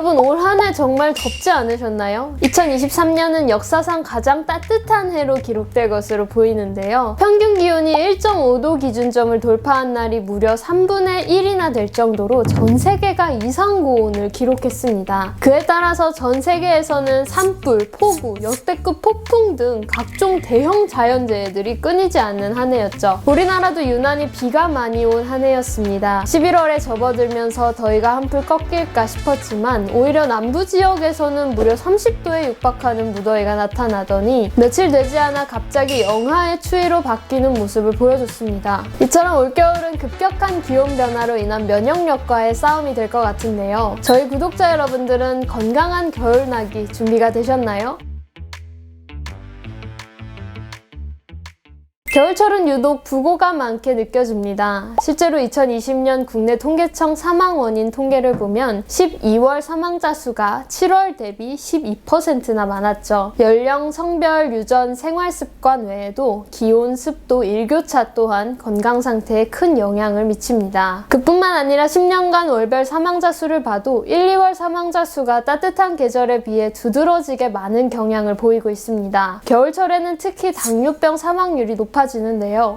여러분, 올 한 해 정말 덥지 않으셨나요? 2023년은 역사상 가장 따뜻한 해로 기록될 것으로 보이는데요. 평균 기온이 1.5도 기준점을 돌파한 날이 무려 3분의 1이나 될 정도로 전 세계가 이상 고온을 기록했습니다. 그에 따라서 전 세계에서는 산불, 폭우, 역대급 폭풍 등 각종 대형 자연재해들이 끊이지 않는 한 해였죠. 우리나라도 유난히 비가 많이 온 한 해였습니다. 11월에 접어들면서 더위가 한풀 꺾일까 싶었지만 오히려 남부 지역에서는 무려 30도에 육박하는 무더위가 나타나더니 며칠 되지 않아 갑자기 영하의 추위로 바뀌는 모습을 보여줬습니다. 이처럼 올겨울은 급격한 기온 변화로 인한 면역력과의 싸움이 될 것 같은데요. 저희 구독자 여러분들은 건강한 겨울나기 준비가 되셨나요? 겨울철은 유독 부고가 많게 느껴집니다. 실제로 2020년 국내 통계청 사망 원인 통계를 보면 12월 사망자 수가 7월 대비 12%나 많았죠. 연령, 성별, 유전, 생활습관 외에도 기온, 습도, 일교차 또한 건강 상태에 큰 영향을 미칩니다. 그뿐만 아니라 10년간 월별 사망자 수를 봐도 1, 2월 사망자 수가 따뜻한 계절에 비해 두드러지게 많은 경향을 보이고 있습니다. 겨울철에는 특히 당뇨병 사망률이 높아지는데요.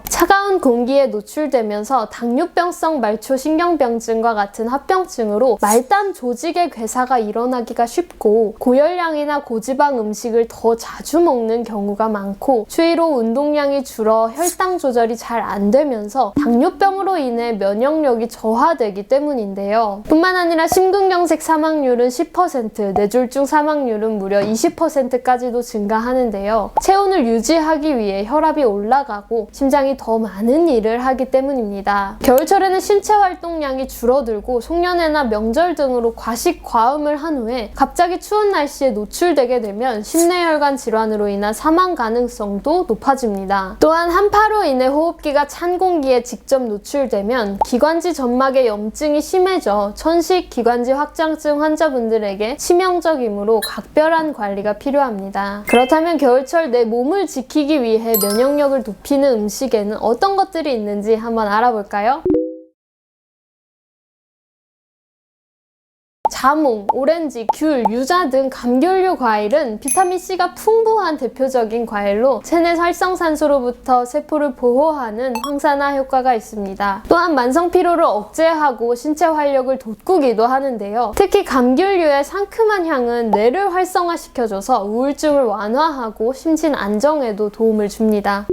차가운 공기에 노출되면서 당뇨병성 말초신경병증과 같은 합병증으로 말단 조직의 괴사가 일어나기가 쉽고 고열량이나 고지방 음식을 더 자주 먹는 경우가 많고 추위로 운동량이 줄어 혈당 조절이 잘 안 되면서 당뇨병으로 인해 면역력이 저하되기 때문인데요. 뿐만 아니라 심근경색 사망률은 10%, 뇌졸중 사망률은 무려 20%까지도 증가하는데요. 체온을 유지하기 위해 혈압이 올라가고 심장이 더 많은 일을 하기 때문입니다. 겨울철에는 신체 활동량이 줄어들고 송년회나 명절 등으로 과식, 과음을 한 후에 갑자기 추운 날씨에 노출되게 되면 심내혈관 질환으로 인한 사망 가능성도 높아집니다. 또한 한파로 인해 호흡기가 찬 공기에 직접 노출되면 기관지 점막의 염증이 심해져 천식 기관지 확장증 환자분들에게 치명적이므로 각별한 관리가 필요합니다. 그렇다면 겨울철 내 몸을 지키기 위해 면역력을 높이는 음식에는 어떤 것들이 있는지 한번 알아볼까요? 자몽, 오렌지, 귤, 유자 등 감귤류 과일은 비타민C가 풍부한 대표적인 과일로 체내 활성산소로부터 세포를 보호하는 항산화 효과가 있습니다. 또한 만성 피로를 억제하고 신체 활력을 돋구기도 하는데요. 특히 감귤류의 상큼한 향은 뇌를 활성화시켜줘서 우울증을 완화하고 심신 안정에도 도움을 줍니다.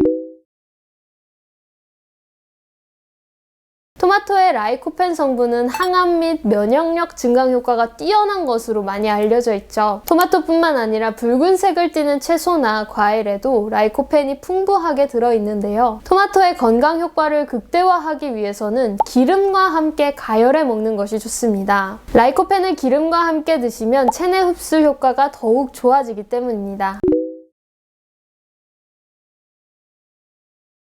토마토의 라이코펜 성분은 항암 및 면역력 증강 효과가 뛰어난 것으로 많이 알려져 있죠. 토마토뿐만 아니라 붉은색을 띠는 채소나 과일에도 라이코펜이 풍부하게 들어있는데요. 토마토의 건강 효과를 극대화하기 위해서는 기름과 함께 가열해 먹는 것이 좋습니다. 라이코펜을 기름과 함께 드시면 체내 흡수 효과가 더욱 좋아지기 때문입니다.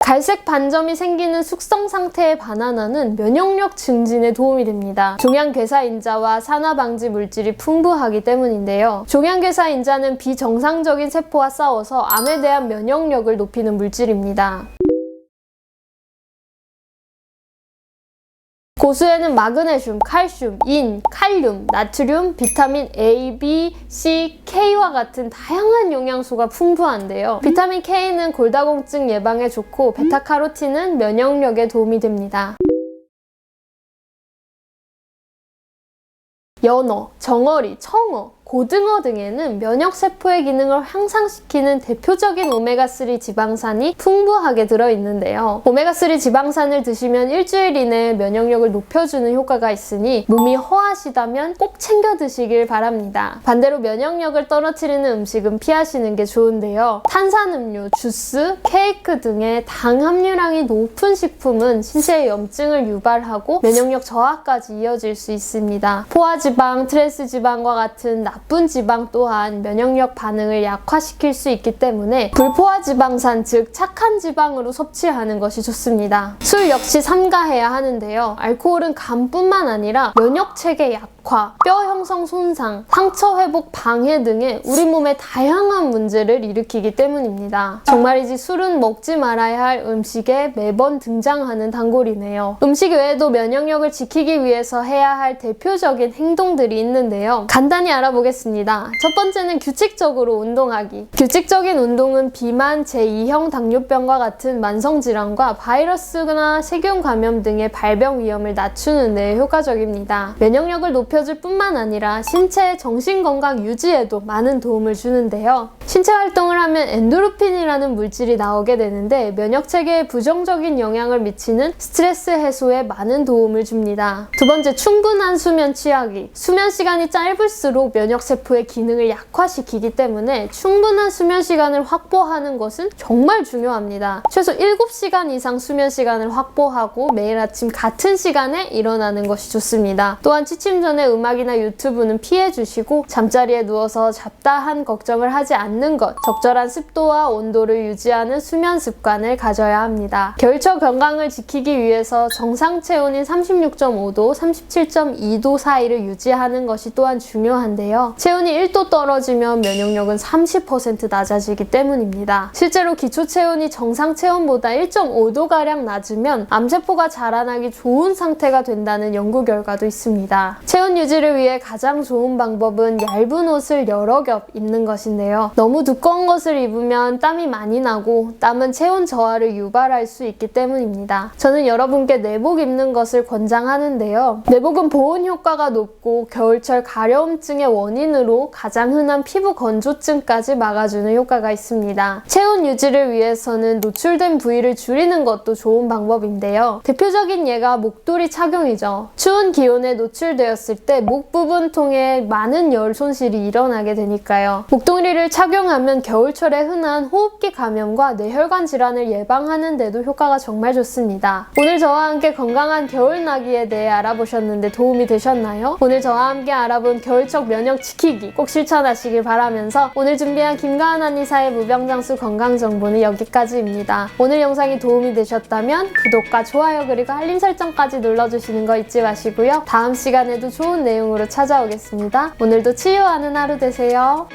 갈색 반점이 생기는 숙성 상태의 바나나는 면역력 증진에 도움이 됩니다. 종양괴사인자와 산화방지 물질이 풍부하기 때문인데요. 종양괴사인자는 비정상적인 세포와 싸워서 암에 대한 면역력을 높이는 물질입니다. 고수에는 마그네슘, 칼슘, 인, 칼륨, 나트륨, 비타민 A, B, C, K와 같은 다양한 영양소가 풍부한데요. 비타민 K는 골다공증 예방에 좋고 베타카로틴은 면역력에 도움이 됩니다. 연어, 정어리, 청어, 고등어 등에는 면역세포의 기능을 향상시키는 대표적인 오메가3 지방산이 풍부하게 들어있는데요. 오메가3 지방산을 드시면 일주일 이내에 면역력을 높여주는 효과가 있으니 몸이 허하시다면 꼭 챙겨 드시길 바랍니다. 반대로 면역력을 떨어뜨리는 음식은 피하시는 게 좋은데요. 탄산음료, 주스, 케이크 등의 당 함유량이 높은 식품은 신체의 염증을 유발하고 면역력 저하까지 이어질 수 있습니다. 포화지방, 트랜스지방과 같은 나쁜 지방 또한 면역력 반응을 약화시킬 수 있기 때문에 불포화 지방산, 즉 착한 지방으로 섭취하는 것이 좋습니다. 술 역시 삼가해야 하는데요. 알코올은 간뿐만 아니라 면역체계 약 격화, 뼈 형성 손상, 상처 회복 방해 등의 우리 몸에 다양한 문제를 일으키기 때문입니다. 정말이지 술은 먹지 말아야 할 음식에 매번 등장하는 단골이네요. 음식 외에도 면역력을 지키기 위해서 해야 할 대표적인 행동들이 있는데요. 간단히 알아보겠습니다. 첫 번째는 규칙적으로 운동하기. 규칙적인 운동은 비만, 제2형 당뇨병과 같은 만성질환과 바이러스나 세균 감염 등의 발병 위험을 낮추는 데 효과적입니다. 면역력을 높여줄 뿐만 아니라 신체의 정신건강 유지에도 많은 도움을 주는데요. 신체 활동을 하면 엔도르핀이라는 물질이 나오게 되는데 면역체계에 부정적인 영향을 미치는 스트레스 해소에 많은 도움을 줍니다. 두 번째, 충분한 수면 취하기. 수면 시간이 짧을수록 면역세포의 기능을 약화시키기 때문에 충분한 수면 시간을 확보하는 것은 정말 중요합니다. 최소 7시간 이상 수면 시간을 확보하고 매일 아침 같은 시간에 일어나는 것이 좋습니다. 또한 취침 전에 음악이나 유튜브는 피해주시고 잠자리에 누워서 잡다한 걱정을 하지 않는 것, 적절한 습도와 온도를 유지하는 수면 습관을 가져야 합니다. 겨울철 건강을 지키기 위해서 정상 체온인 36.5도, 37.2도 사이를 유지하는 것이 또한 중요한데요. 체온이 1도 떨어지면 면역력은 30% 낮아지기 때문입니다. 실제로 기초 체온이 정상 체온보다 1.5도가량 낮으면 암세포가 자라나기 좋은 상태가 된다는 연구 결과도 있습니다. 체온 유지를 위해 가장 좋은 방법은 얇은 옷을 여러 겹 입는 것인데요. 너무 두꺼운 것을 입으면 땀이 많이 나고 땀은 체온 저하를 유발할 수 있기 때문입니다. 저는 여러분께 내복 입는 것을 권장하는데요. 내복은 보온 효과가 높고 겨울철 가려움증의 원인으로 가장 흔한 피부 건조증까지 막아주는 효과가 있습니다. 체온 유지를 위해서는 노출된 부위를 줄이는 것도 좋은 방법인데요. 대표적인 예가 목도리 착용이죠. 추운 기온에 노출되었을 때 목 부분 통해 많은 열 손실이 일어나게 되니까요. 목도리를 착용하면 겨울철에 흔한 호흡기 감염과 뇌혈관 질환을 예방하는 데도 효과가 정말 좋습니다. 오늘 저와 함께 건강한 겨울나기에 대해 알아보셨는데 도움이 되셨나요? 오늘 저와 함께 알아본 겨울철 면역 지키기 꼭 실천하시길 바라면서 오늘 준비한 김가은 한의사의 무병장수 건강정보는 여기까지입니다. 오늘 영상이 도움이 되셨다면 구독과 좋아요 그리고 알림 설정까지 눌러주시는 거 잊지 마시고요. 다음 시간에도 좋은 내용으로 찾아오겠습니다. 오늘도 치유하는 하루 되세요.